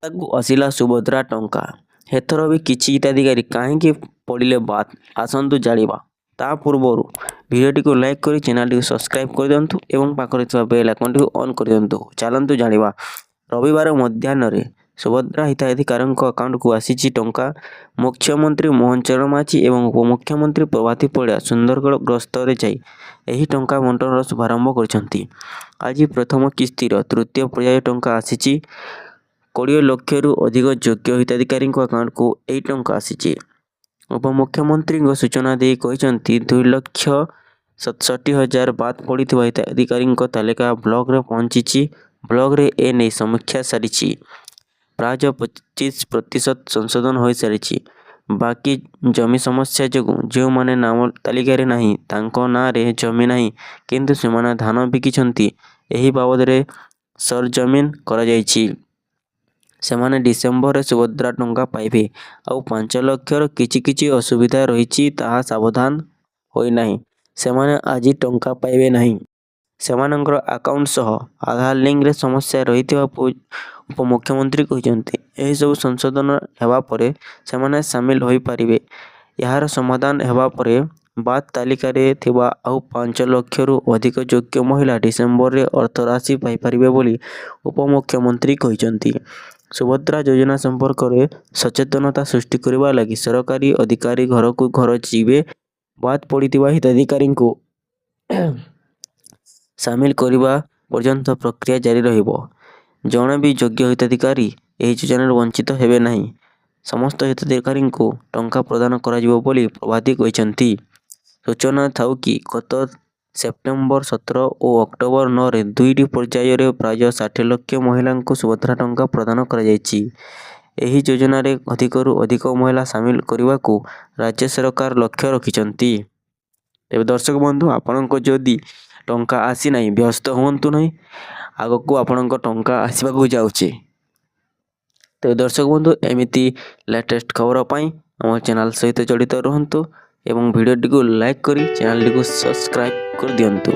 ତାକୁ ଆସିଲା ସୁଭଦ୍ରା ଟଙ୍କା। ଏଥର ବି କିଛି ହିତାଧିକାରୀ କାହିଁକି ପଡ଼ିଲେ ବାଦ୍ ଆସନ୍ତୁ ଜାଣିବା। ତା ପୂର୍ବରୁ ଭିଡ଼ିଓଟିକୁ ଲାଇକ୍ କରି ଚ୍ୟାନେଲଟିକୁ ସବସ୍କ୍ରାଇବ୍ କରିଦିଅନ୍ତୁ ଏବଂ ପାଖରେ ଥିବା ବେଲ୍ ଆଇକନ୍ଟିକୁ ଅନ୍ କରିଦିଅନ୍ତୁ। ଚାଲନ୍ତୁ ଜାଣିବା। ରବିବାର ମଧ୍ୟାହ୍ନରେ ସୁଭଦ୍ରା ହିତାଧିକାରୀଙ୍କ ଆକାଉଣ୍ଟକୁ ଆସିଛି ଟଙ୍କା। ମୁଖ୍ୟମନ୍ତ୍ରୀ ମୋହନ ଚରଣ ମାଝୀ ଏବଂ ଉପମୁଖ୍ୟମନ୍ତ୍ରୀ ପ୍ରଭାତୀ ପରିଡ଼ା ସୁନ୍ଦରଗଡ଼ ଗସ୍ତରେ ଯାଇ ଏହି ଟଙ୍କା ବଣ୍ଟନର ଶୁଭାରମ୍ଭ କରିଛନ୍ତି। ଆଜି ପ୍ରଥମ କିସ୍ତିର ତୃତୀୟ ପର୍ଯ୍ୟାୟ ଟଙ୍କା ଆସିଛି। 20 ଲକ୍ଷରୁ ଅଧିକ ଯୋଗ୍ୟ ହିତାଧିକାରୀଙ୍କ ଆକାଉଣ୍ଟକୁ ଏହି ଟଙ୍କା ଆସିଛି। ଉପମୁଖ୍ୟମନ୍ତ୍ରୀଙ୍କ ସୂଚନା ଦେଇ କହିଛନ୍ତି 2,67,000 ବାଦ୍ ପଡ଼ିଥିବା ହିତାଧିକାରୀଙ୍କ ତାଲିକା ବ୍ଲକରେ ପହଞ୍ଚିଛି। ବ୍ଲକରେ ଏନେଇ ସମୀକ୍ଷା ସାରିଛି। ପ୍ରାୟ 25% ସଂଶୋଧନ ହୋଇସାରିଛି। ବାକି ଜମି ସମସ୍ୟା ଯୋଗୁଁ ଯେଉଁମାନେ ନାମ ତାଲିକାରେ ନାହିଁ ତାଙ୍କ ନାଁରେ ଜମି ନାହିଁ କିନ୍ତୁ ସେମାନେ ଧାନ ବିକିଛନ୍ତି ଏହି ବାବଦରେ ସରଜମିନ କରାଯାଇଛି। ସେମାନେ ଡିସେମ୍ବରରେ ସୁଭଦ୍ରା ଟଙ୍କା ପାଇବେ। ଆଉ 5 ଲକ୍ଷର କିଛି ଅସୁବିଧା ରହିଛି ତାହା ସାବଧାନ ହୋଇନାହିଁ ସେମାନେ ଆଜି ଟଙ୍କା ପାଇବେ ନାହିଁ। ସେମାନଙ୍କର ଆକାଉଣ୍ଟ ସହ ଆଧାର ଲିଙ୍କରେ ସମସ୍ୟା ରହିଥିବା ଉପମୁଖ୍ୟମନ୍ତ୍ରୀ କହିଛନ୍ତି। ଏହିସବୁ ସଂଶୋଧନ ହେବା ପରେ ସେମାନେ ସାମିଲ ହୋଇପାରିବେ। ଏହାର ସମାଧାନ ହେବା ପରେ ବାଦ୍ ତାଲିକାରେ ଥିବା ଆଉ 5 ଲକ୍ଷରୁ ଅଧିକ ଯୋଗ୍ୟ ମହିଳା ଡିସେମ୍ବରରେ ଅର୍ଥରାଶି ପାଇପାରିବେ ବୋଲି ଉପମୁଖ୍ୟମନ୍ତ୍ରୀ କହିଛନ୍ତି। ସୁଭଦ୍ରା ଯୋଜନା ସମ୍ପର୍କରେ ସଚେତନତା ସୃଷ୍ଟି କରିବା ଲାଗି ସରକାରୀ ଅଧିକାରୀ ଘରକୁ ଘର ଯିବେ। ବାଦ୍ ପଡ଼ିଥିବା ହିତାଧିକାରୀଙ୍କୁ ସାମିଲ କରିବା ପର୍ଯ୍ୟନ୍ତ ପ୍ରକ୍ରିୟା ଜାରି ରହିବ। ଜଣେ ବି ଯୋଗ୍ୟ ହିତାଧିକାରୀ ଏହି ଯୋଜନାରୁ ବଞ୍ଚିତ ହେବେ ନାହିଁ। ସମସ୍ତ ହିତାଧିକାରୀଙ୍କୁ ଟଙ୍କା ପ୍ରଦାନ କରାଯିବ ବୋଲି ପ୍ରଭାତୀ କହିଛନ୍ତି। ସୂଚନା ଥାଉକି ଗତ ସେପ୍ଟେମ୍ବର 17 ଓ ଅକ୍ଟୋବର 9ରେ ଦୁଇଟି ପର୍ଯ୍ୟାୟରେ ପ୍ରାୟ 60 ଲକ୍ଷ ମହିଳାଙ୍କୁ ସୁଭଦ୍ରା ଟଙ୍କା ପ୍ରଦାନ କରାଯାଇଛି। ଏହି ଯୋଜନାରେ ଅଧିକରୁ ଅଧିକ ମହିଳା ସାମିଲ କରିବାକୁ ରାଜ୍ୟ ସରକାର ଲକ୍ଷ୍ୟ ରଖିଛନ୍ତି। ତେବେ ଦର୍ଶକ ବନ୍ଧୁ, ଆପଣଙ୍କ ଯଦି ଟଙ୍କା ଆସିନାହିଁ ବ୍ୟସ୍ତ ହୁଅନ୍ତୁ ନାହିଁ। ଆଗକୁ ଆପଣଙ୍କ ଟଙ୍କା ଆସିବାକୁ ଯାଉଛି। ତେବେ ଦର୍ଶକ ବନ୍ଧୁ, ଏମିତି ଲେଟେଷ୍ଟ ଖବର ପାଇଁ ଆମ ଚ୍ୟାନେଲ ସହିତ ଜଡ଼ିତ ରୁହନ୍ତୁ ଏବଂ ଭିଡ଼ିଓଟିକୁ ଲାଇକ୍ କରି ଚ୍ୟାନେଲଟିକୁ ସବସ୍କ୍ରାଇବ୍ କରିଦିଅନ୍ତୁ।